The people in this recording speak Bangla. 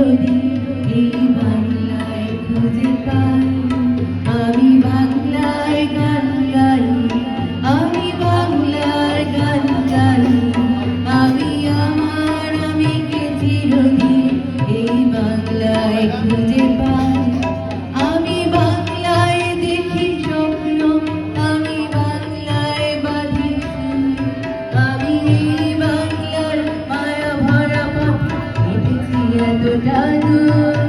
যদি এই বাংলায় খুঁজে পাই। আমি বাংলায় গান গাই, আমি বাংলার গান গাই, আমি আমার আমিকে চিরদিন এই বাংলায় খুঁজে পাই। আমি বাংলায় দেখি স্বপ্ন, আমি বাংলায় বাঁধি সুর, আমি এই বাংলার মায়া ভরা পথে হেঁটেছি এতটা দূর।